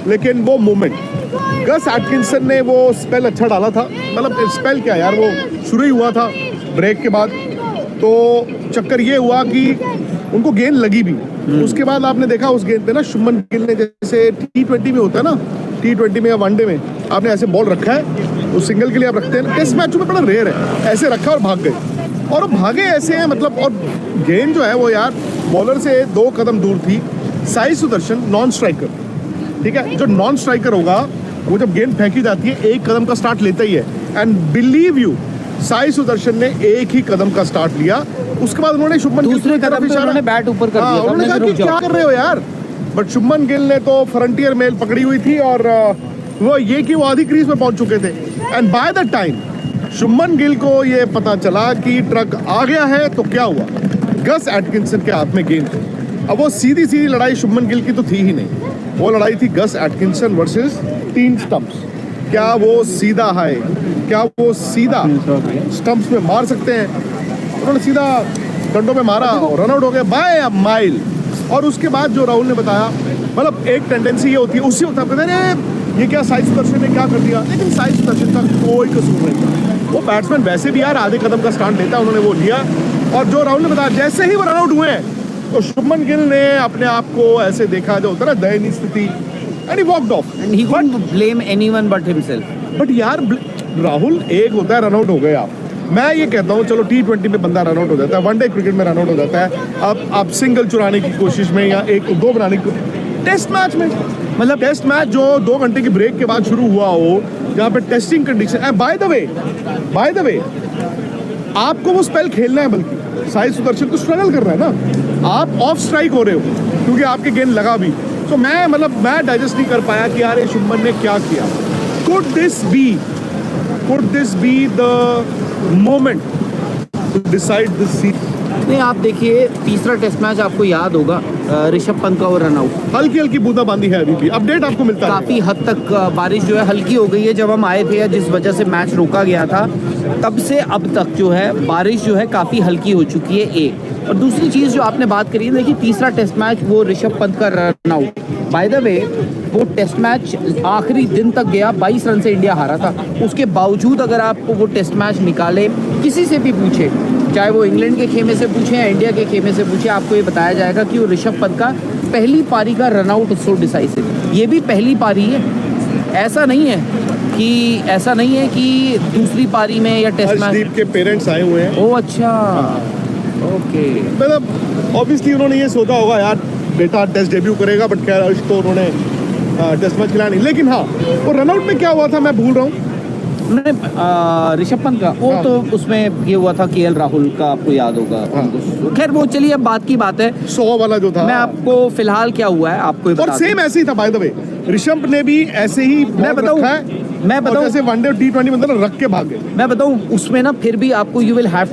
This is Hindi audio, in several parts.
लेकिन वो मोमेंट गस एटकिंसन ने वो स्पेल अच्छा डाला था। मतलब स्पेल क्या यार, वो शुरू ही हुआ था ब्रेक के बाद। तो चक्कर ये हुआ कि उनको गेंद लगी भी। उसके बाद आपने देखा उस गेंद पे ना शुभमन गिल ने, जैसे T20 में होता है ना, T20 में या वनडे में आपने ऐसे बॉल रखा है, उस सिंगल के लिए आप रखते हैं, टेस्ट मैचों में बड़ा रेयर है, ऐसे रखा और भाग गए। और भागे ऐसे हैं मतलब, और गेंद जो है वो यार बॉलर से 2 कदम दूर थी। साई सुदर्शन नॉन स्ट्राइकर, ठीक है, जो नॉन स्ट्राइकर होगा वो जब गेंद फेंकी जाती है 1 कदम का स्टार्ट लेता ही है। And believe you, Sai Sudarshan ने 1 ही कदम का स्टार्ट लिया। उसके बाद उन्होंने शुभमन गिल दूसरे कदम पे उन्होंने बैट ऊपर कर दिया। उन्होंने कहा कि क्या कर रहे हो यार, बट शुभमन गिल ने तो फ्रंटियर मेल पकड़ी हुई थी और वो ये कि वो आधी क्रीज में पहुंच चुके थे। And by the time Shubman Gill को ये पता चला कि ट्रक आ गया है, तो क्या हुआ, गस एटकिंसन के हाथ में गेंद थी। अब वो सीधी सीधी लड़ाई शुभमन गिल की तो थी ही नहीं, वो लड़ाई थी गस एटकिंसन वर्सेस 3 स्टंप्स। क्या वो सीधा है, क्या वो सीधा स्टंप्स में मार सकते हैं? उन्होंने सीधा डंडों में मारा और रन आउट हो गए बाय अ माइल। और उसके बाद जो राहुल ने बताया, मतलब एक टेंडेंसी ये होती है उसी वक्त आप कहते हैं ये क्या साई सुदर्शन ने क्या कर दिया, लेकिन साई सुदर्शन का कोई कसूर नहीं था। वो बैट्समैन वैसे भी यार आधे कदम का स्टांड लेता है, उन्होंने वो लिया। और जो राहुल ने बताया, जैसे ही वो रन आउट हुए तो शुभमन गिल ने अपने आप को ऐसे देखा, जो होता है ना दयनीय स्थिति, and he walked off and he couldn't blame anyone but himself. But यार राहुल, एक होता है रन आउट हो गए आप, मैं ये कहता हूँ चलो T20 में बंदा रन आउट हो जाता है, वनडे क्रिकेट में रन आउट हो जाता है, आप सिंगल चुराने की कोशिश में या 1-2 बनाने की, टेस्ट मैच में, मतलब टेस्ट मैच जो 2 घंटे की ब्रेक के बाद शुरू हुआ हो, जहाँ पे testing condition, by the way आपको वो स्पेल खेलना है, बल्कि साई सुदर्शन को स्ट्रगल कर रहा है ना, आप ऑफ स्ट्राइक हो रहे हो क्योंकि आपके गेंद लगा भी। तो मैं डाइजेस्ट नहीं कर पाया कि यार ये शुभमन ने क्या किया। Could this be the moment to decide this series? नहीं, आप देखिए तीसरा टेस्ट मैच आपको याद होगा, ऋषभ पंत का वो रन आउट, हल्की बूंदाबांदी है, अभी भी अपडेट आपको मिलता है। काफ़ी हद तक बारिश जो है हल्की हो गई है। जब हम आए थे, जिस वजह से मैच रोका गया था, तब से अब तक जो है बारिश जो है काफ़ी हल्की हो चुकी है। एक और दूसरी चीज़ जो आपने बात करी है, देखिए तीसरा टेस्ट मैच वो ऋषभ पंत का run out, by the way वो टेस्ट मैच आखिरी दिन तक गया, 22 रन से इंडिया हारा था। उसके बावजूद अगर आपको वो टेस्ट मैच निकाले, किसी से भी पूछे, चाहे वो इंग्लैंड के खेमे से पूछे या इंडिया के खेमे से पूछे, आपको ये बताया जाएगा कि वो ऋषभ पंत का पहली पारी का रन आउट सो डिसाइसिव, ये भी पहली पारी है। ऐसा नहीं है कि दूसरी पारी में या टेस्ट मैच के पेरेंट्स आए हुए हैं। ओह अच्छा, ओके। मतलब ऑब्वियसली उन्होंने ये सोचा होगा यार बेटा टेस्ट डेब्यू करेगा, बट खैर तो उन्होंने टेस्ट मैच खिलाया नहीं। लेकिन हाँ, वो रनआउट में क्या हुआ था मैं भूल रहा हूँ। उन्होंने ऋषभ पंत का वो तो उसमें ये हुआ था KL राहुल का, आपको याद होगा। खैर वो चलिए अब बात की बात है, 100 वाला जो था, मैं आपको फिलहाल क्या हुआ है आपको और सेम ऐसे ही था बाय द वे, ऋषभ ने भी ऐसे ही मैं बताऊं जैसे वनडे और T20 में रख के भागे। मैं बताऊं उसमें ना फिर भी आपको you will have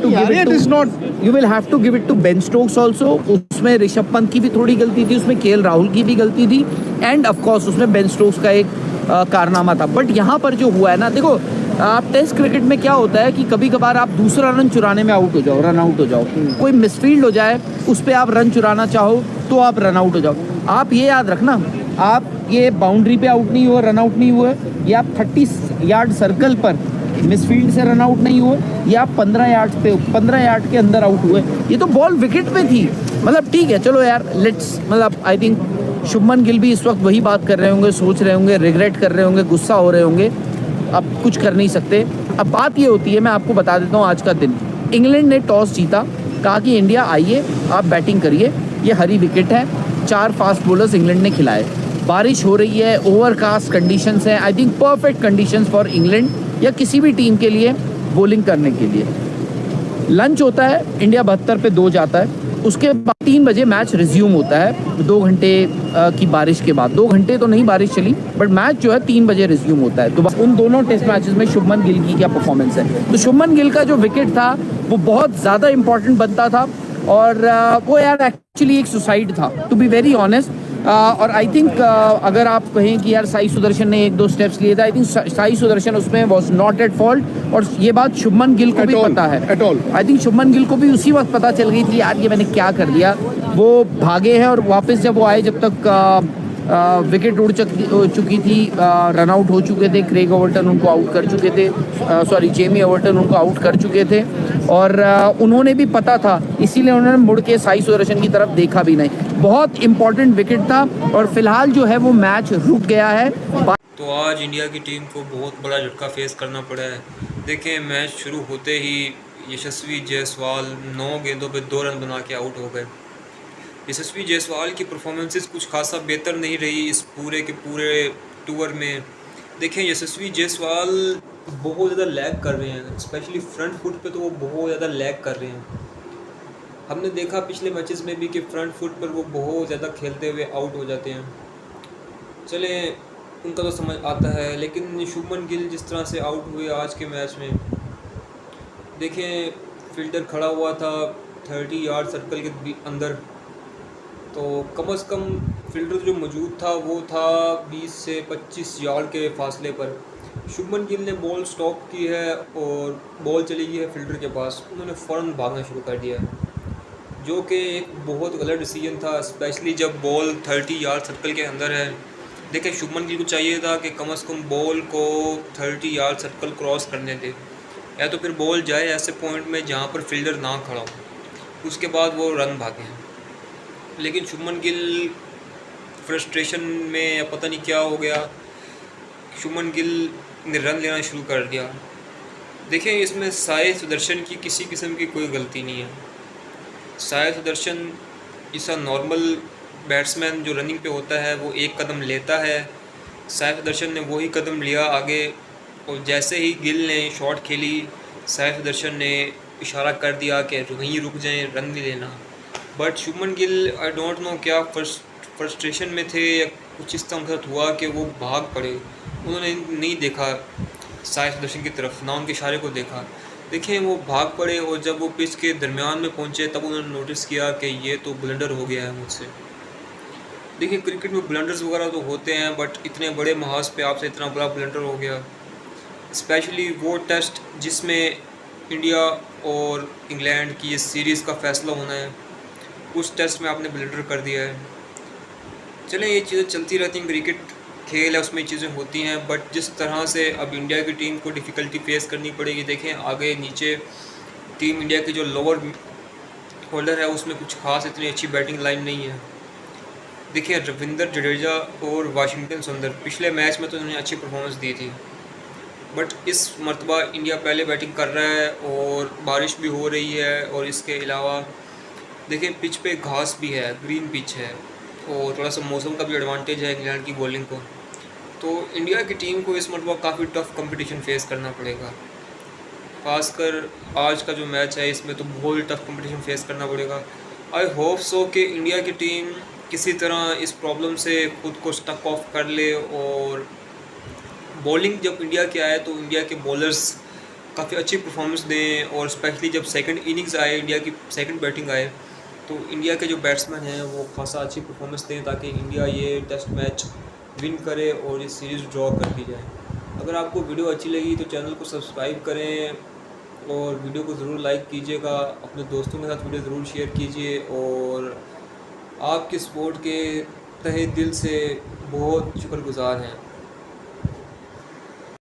to give it to Ben Stokes also. उसमें ऋषभ पंत की भी थोड़ी गलती थी, उसमें KL राहुल की भी गलती थी, एंड ऑफ कोर्स उसमें बेन स्टोक्स का एक कारनामा था। बट यहाँ पर जो हुआ है ना, देखो आप टेस्ट क्रिकेट में क्या होता है कि कभी कभार आप दूसरा रन चुराने में रन आउट हो जाओ, कोई मिसफील्ड हो जाए उस पर आप रन चुराना चाहो तो आप रन आउट हो जाओ। आप ये याद रखना, आप ये बाउंड्री पे आउट नहीं हुए, रन आउट नहीं हुए, या आप 30 यार्ड सर्कल पर मिसफील्ड से रन आउट नहीं हुए, या आप 15 यार्ड के अंदर आउट हुए। ये तो बॉल विकेट पे थी, मतलब ठीक है चलो यार लेट्स, मतलब आई थिंक शुभमन गिल भी इस वक्त वही बात कर रहे होंगे, सोच रहे होंगे, रिग्रेट कर रहे होंगे, गुस्सा हो रहे होंगे। अब कुछ कर नहीं सकते। अब बात ये होती है, मैं आपको बता देता हूँ आज का दिन, इंग्लैंड ने टॉस जीता, कहा कि इंडिया आइए आप बैटिंग करिए, ये हरी विकेट है, 4 फास्ट बॉलर्स इंग्लैंड ने खिलाए, बारिश हो रही है, ओवरकास्ट कंडीशंस हैं, I think perfect conditions for England या किसी भी टीम के लिए बॉलिंग करने के लिए। लंच होता है, इंडिया 72 पे 2 जाता है, उसके बाद 3 बजे मैच रिज्यूम होता है, 2 घंटे की बारिश के बाद। 2 घंटे तो नहीं बारिश चली, बट मैच जो है 3 बजे रिज्यूम होता है। तो उन दोनों टेस्ट मैचेस में शुभमन गिल की क्या परफॉर्मेंस है। तो शुभमन गिल का जो विकेट था वो बहुत ज़्यादा इंपॉर्टेंट बनता था, और वो यार एक्चुअली एक सुसाइड था, टू बी वेरी ऑनेस्ट। और आई थिंक अगर आप कहें कि यार साई सुदर्शन ने 1-2 स्टेप्स लिए थे, आई थिंक साई सुदर्शन उसमें वॉज नॉट एट फॉल्ट, और ये बात शुभमन गिल को भी पता है। आई थिंक शुभमन गिल को भी उसी वक्त पता चल गई थी यार ये मैंने क्या कर दिया। वो भागे हैं और वापस जब वो आए, जब तक विकेट चुकी थी, रन आउट हो चुके थे, क्रेग ओवर्टन उनको आउट कर चुके थे, सॉरी जेमी ओवर्टन उनको आउट कर चुके थे, और उन्होंने भी पता था, इसीलिए उन्होंने मुड़ के साई सुदर्शन की तरफ देखा भी नहीं। बहुत इंपॉर्टेंट विकेट था और फिलहाल जो है वो मैच रुक गया है। तो आज इंडिया की टीम को बहुत बड़ा झटका फेस करना पड़ा है। देखें, मैच शुरू होते ही यशस्वी जायसवाल 9 गेंदों पे 2 रन बना के आउट हो गए। यशस्वी जायसवाल की परफॉर्मेंसेस कुछ खासा बेहतर नहीं रही इस पूरे के पूरे टूर में। देखें, यशस्वी जायसवाल बहुत ज़्यादा लैग कर रहे हैं, स्पेशली फ्रंट फुट पे तो वो बहुत ज़्यादा लैग कर रहे हैं। हमने देखा पिछले मैचेस में भी कि फ्रंट फुट पर वो बहुत ज़्यादा खेलते हुए आउट हो जाते हैं। चले, उनका तो समझ आता है, लेकिन शुभमन गिल जिस तरह से आउट हुए आज के मैच में, देखें फील्डर खड़ा हुआ था 30 यार्ड सर्कल के अंदर, तो कम से कम फील्डर जो मौजूद था वो था 20 से 25 यार्ड के फासले पर। शुभमन गिल ने बॉल स्टॉप की है और बॉल चली गई है फील्डर के पास, उन्होंने फ़ौरन भागना शुरू कर दिया है, जो कि एक बहुत गलत डिसीजन था, स्पेशली जब बॉल 30 यार्ड सर्कल के अंदर है। देखिए, शुभमन गिल को चाहिए था कि कम से कम बॉल को 30 यार्ड सर्कल क्रॉस करने दे, या तो फिर बॉल जाए ऐसे पॉइंट में जहाँ पर फील्डर ना खड़ा हो, उसके बाद वो रन भागे। लेकिन शुभमन गिल फ्रस्ट्रेशन में या पता नहीं क्या हो गया, शुभमन गिल ने रन लेना शुरू कर दिया। देखें, इसमें साई सुदर्शन की किसी किस्म की कोई गलती नहीं है। साई सुदर्शन ऐसा नॉर्मल बैट्समैन जो रनिंग पे होता है वो एक कदम लेता है, साई सुदर्शन ने वही कदम लिया आगे, और जैसे ही गिल ने शॉट खेली, साई सुदर्शन ने इशारा कर दिया कि वहीं रुक जाएं, रन नहीं लेना। But Shubman Gill I don't know क्या फ्रस्ट्रेशन में थे या कुछ इस तरह से हुआ कि वो भाग पड़े, उन्होंने नहीं देखा साई सुदर्शन की तरफ, ना उनके इशारे को देखा। देखें, वो भाग पड़े और जब वो पिच के दरमियान में पहुंचे तब उन्होंने नोटिस किया कि ये तो ब्लंडर हो गया है मुझसे। देखिए, क्रिकेट में ब्लंडर्स वगैरह तो होते हैं, बट इतने बड़े महाज पे आपसे इतना बड़ा ब्लंडर हो गया, स्पेशली वो टेस्ट जिसमें इंडिया और इंग्लैंड की ये सीरीज़ का फ़ैसला होना है, उस टेस्ट में आपने ब्लंडर कर दिया है। चलें, ये चीज़ें चलती रहती हैं, क्रिकेट खेल है, उसमें चीज़ें होती हैं, बट जिस तरह से अब इंडिया की टीम को डिफ़िकल्टी फेस करनी पड़ेगी। देखें, आगे नीचे टीम इंडिया की जो लोअर होल्डर है उसमें कुछ खास इतनी अच्छी बैटिंग लाइन नहीं है। देखिए, रविंद्र जडेजा और वाशिंगटन सुंदर पिछले मैच में तो उन्होंने अच्छी परफॉर्मेंस दी थी, बट इस मरतबा इंडिया पहले बैटिंग कर रहा है और बारिश भी हो रही है, और इसके अलावा देखिए पिच पे घास भी है, ग्रीन पिच है, और थोड़ा सा मौसम का भी एडवांटेज है इंग्लैंड की बॉलिंग को। तो इंडिया की टीम को इस मरतबा काफ़ी टफ कंपटीशन फेस करना पड़ेगा। खासकर आज का जो मैच है इसमें तो बहुत टफ कंपटीशन फेस करना पड़ेगा। आई होप सो कि इंडिया की टीम किसी तरह इस प्रॉब्लम से खुद को स्टक ऑफ कर ले, और बॉलिंग जब इंडिया के आए तो इंडिया के बॉलर्स काफ़ी अच्छी परफॉर्मेंस दें, और स्पेशली जब सेकंड इनिंग्स आए, इंडिया की सेकंड बैटिंग आए, तो इंडिया के जो बैट्समैन हैं वो खासा अच्छी परफॉर्मेंस दें ताकि इंडिया ये टेस्ट मैच विन करे और ये सीरीज़ ड्रॉ कर दी जाए। अगर आपको वीडियो अच्छी लगी तो चैनल को सब्सक्राइब करें और वीडियो को ज़रूर लाइक कीजिएगा, अपने दोस्तों के साथ वीडियो ज़रूर शेयर कीजिए, और आपके सपोर्ट के तहे दिल से बहुत शुक्रगुज़ार हैं।